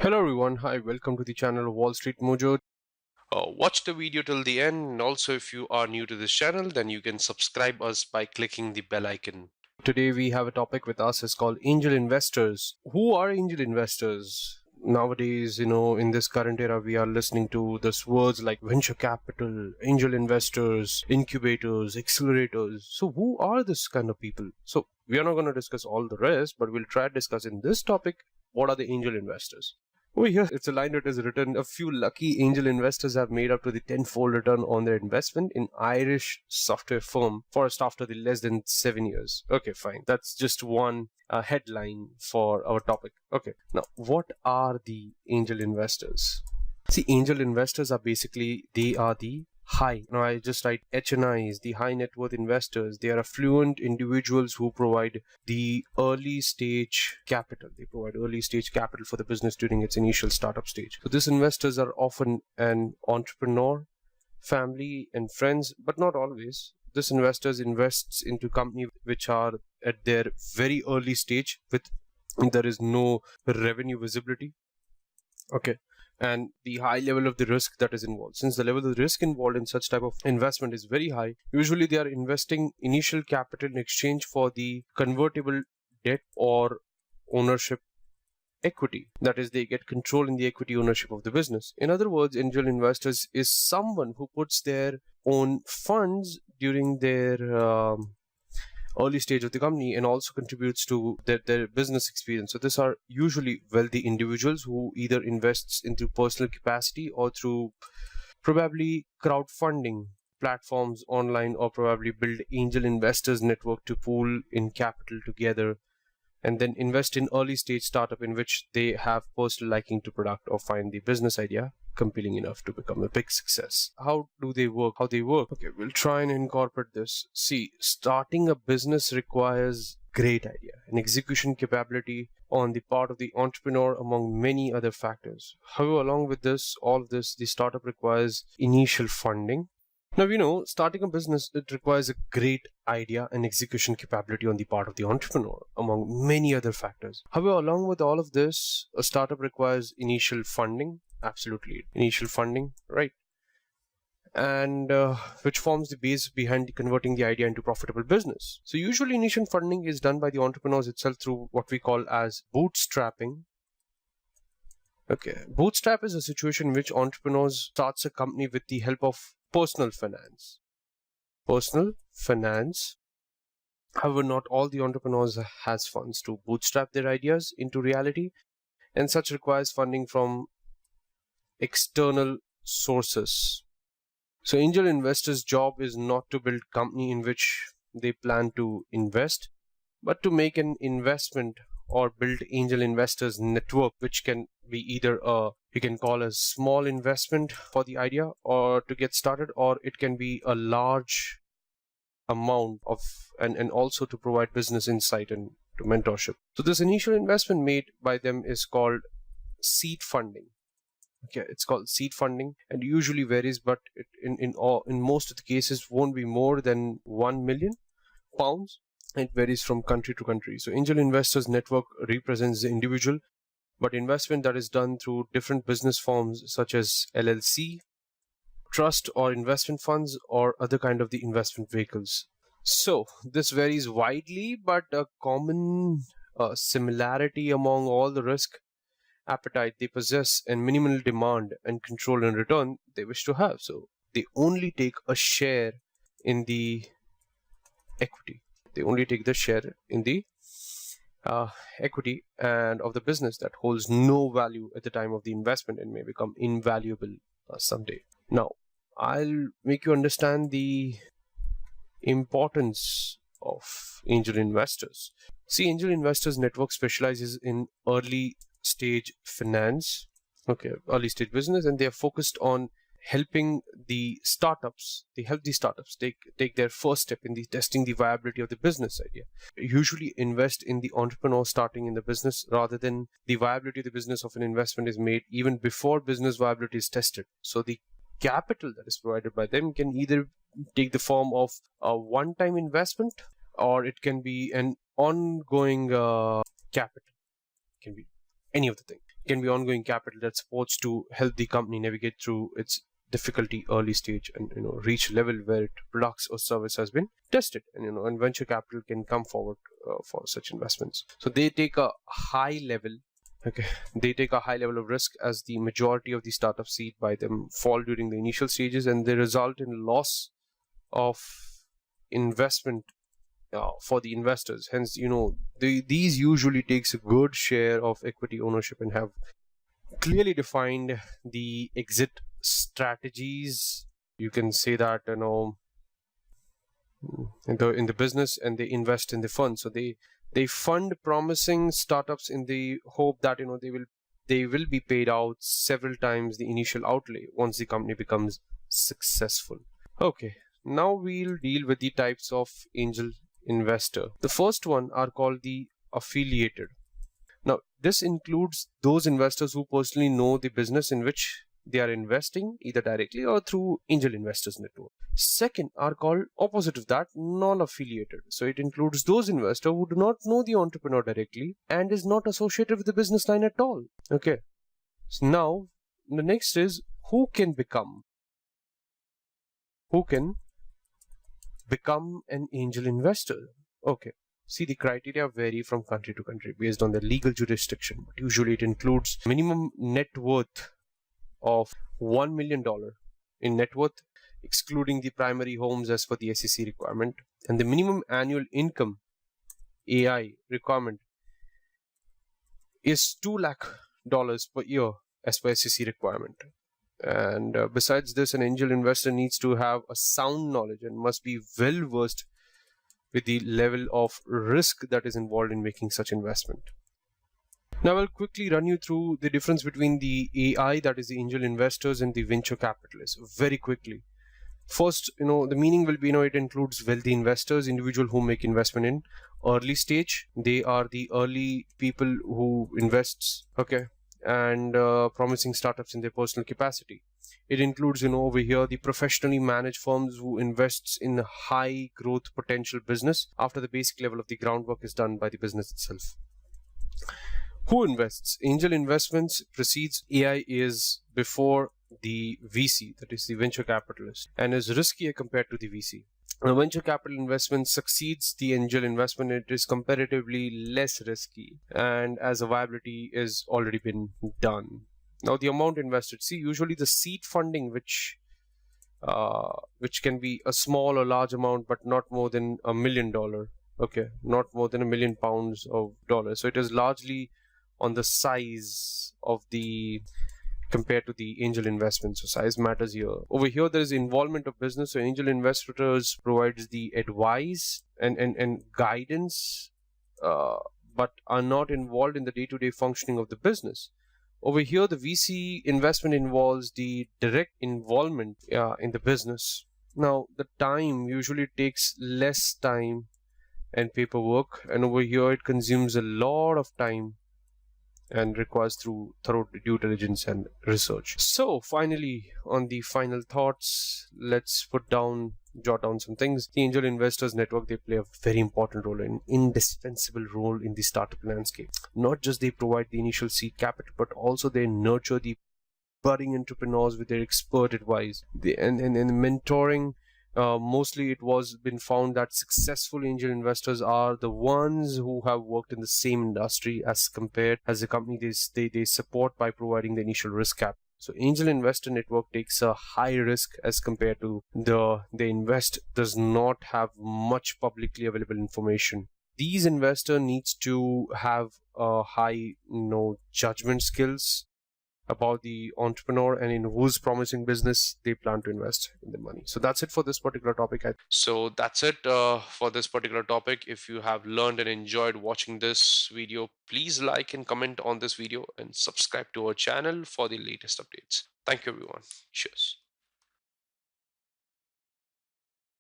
Hello everyone, hi, welcome to the channel of Wall Street Mojo. Watch the video till the end, and also if you are new to this channel, then you can subscribe us by clicking the bell icon. Today we have a topic with us, it's called angel investors. Who are angel investors? Nowadays, in this current era, we are listening to these words like venture capital, angel investors, incubators, accelerators. So who are this kind of people? So we are not going to discuss all the rest, but we'll try to discuss in this topic, what are the angel investors? Over here, it's a line that is written, a few lucky angel investors have made up to the tenfold return on their investment in Irish software firm first after the less than 7 years. Okay, fine. That's just one headline for our topic. Okay, now what are the angel investors? See, angel investors are basically, they are the now I just write HNIs, the high net worth investors. They are affluent individuals who provide the early stage capital. They provide early stage capital for the business during its initial startup stage. So these investors are often an entrepreneur, family and friends, but not always. This investors invests into companies which are at their very early stage with there is no revenue visibility. Okay. And the high level of the risk that is involved. Since the level of the risk involved in such type of investment is very high, usually they are investing initial capital in exchange for the convertible debt or ownership equity. That is, they get control in the equity ownership of the business. In other words, angel investors is someone who puts their own funds during their early stage of the company and also contributes to their business experience. So these are usually wealthy individuals who either invests into personal capacity or through probably crowdfunding platforms online, or probably build angel investors network to pool in capital together and then invest in early stage startup in which they have personal liking to product or find the business idea compelling enough to become a big success. How do they work? How they work? Okay, we'll try and incorporate this. See, starting a business requires great idea and execution capability on the part of the entrepreneur, among many other factors. However, along with this, all of this, the startup requires initial funding. Now, starting a business, it requires a great idea and execution capability on the part of the entrepreneur, among many other factors. However, along with all of this, a startup requires initial funding. Absolutely, initial funding, right? And which forms the base behind converting the idea into profitable business. So usually initial funding is done by the entrepreneurs itself through what we call as bootstrapping. Okay, bootstrap is a situation in which entrepreneurs starts a company with the help of personal finance. However, not all the entrepreneurs has funds to bootstrap their ideas into reality, and such requires funding from external sources. So angel investors' job is not to build company in which they plan to invest, but to make an investment or build angel investors network, which can be either you can call a small investment for the idea or to get started, or it can be a large amount of and also to provide business insight and to mentorship. So this initial investment made by them is called seed funding. Okay, it's called seed funding and usually varies, but in most of the cases won't be more than £1 million. It varies from country to country. So angel investors network represents the individual, but investment that is done through different business forms such as LLC, trust or investment funds, or other kind of the investment vehicles. So this varies widely, but a common similarity among all the risk appetite they possess and minimal demand and control in return they wish to have. So they only take a share in the equity. They only take the share in the equity and of the business that holds no value at the time of the investment and may become invaluable someday. Now, I'll make you understand the importance of angel investors. See, angel investors network specializes in early stage finance, early stage business, and they are focused on helping the startups. They help the startups take their first step in the testing the viability of the business idea. Usually invest in the entrepreneur starting in the business rather than the viability of the business of an investment is made even before business viability is tested. So the capital that is provided by them can either take the form of a one-time investment, or it can be an ongoing capital. It can be any of the thing. can be ongoing capital that's supposed to help the company navigate through its difficulty early stage and reach a level where its products or service has been tested, and venture capital can come forward for such investments. So they take a high level. Okay, they take a high level of risk as the majority of the startup seed by them fall during the initial stages, and they result in loss of investment for the investors. Hence, these usually takes a good share of equity ownership and have clearly defined the exit strategies. You can say that in the business, and they invest in the fund. So they fund promising startups in the hope that they will be paid out several times the initial outlay once the company becomes successful. Okay, now we'll deal with the types of angel investor. The first one are called the affiliated. Now, this includes those investors who personally know the business in which they are investing, either directly or through angel investors network. Second are called opposite of that, non-affiliated. So it includes those investors who do not know the entrepreneur directly and is not associated with the business line at all. Okay. So now the next is who can become an angel investor. Okay. See, the criteria vary from country to country based on the legal jurisdiction, but usually it includes minimum net worth of $1 million in net worth, excluding the primary homes as per the SEC requirement, and the minimum annual income AI requirement is $2 lakh per year as per SEC requirement. And besides this, an angel investor needs to have a sound knowledge and must be well versed with the level of risk that is involved in making such investment. Now I'll quickly run you through the difference between the AI, that is the angel investors, and the venture capitalists very quickly. First, the meaning will be, it includes wealthy investors, individuals who make investment in early stage. They are the early people who invests, okay, and promising startups in their personal capacity. It includes, over here, the professionally managed firms who invests in high growth potential business after the basic level of the groundwork is done by the business itself. Who invests? Angel investments precedes AI is before the VC, that is the venture capitalist, and is riskier compared to the VC. Now, venture capital investment succeeds the angel investment. It is comparatively less risky, and as a viability is already been done. Now, the amount invested. See, usually the seed funding, which can be a small or large amount, but not more than $1 million. Okay, not more than £1 million of dollars. So it is largely on the size of the compared to the angel investment. So size matters here. Over here, there is involvement of business. So angel investors provides the advice and guidance, but are not involved in the day-to-day functioning of the business. Over here, the VC investment involves the direct involvement in the business. Now, the time usually takes less time and paperwork, and over here it consumes a lot of time and requires thorough due diligence and research. So finally, on the final thoughts, let's jot down some things. The angel investors network, they play a very important role, an indispensable role in the startup landscape. Not just they provide the initial seed capital, but also they nurture the budding entrepreneurs with their expert advice. And mentoring. Mostly it was been found that successful angel investors are the ones who have worked in the same industry as compared as the company they support by providing the initial risk cap. So angel investor network takes a high risk as compared to the invest does not have much publicly available information. These investor needs to have a high judgment skills about the entrepreneur and in whose promising business they plan to invest in the money. So that's it for this particular topic. So that's it for this particular topic. If you have learned and enjoyed watching this video, please like and comment on this video and subscribe to our channel for the latest updates. Thank you, everyone. Cheers.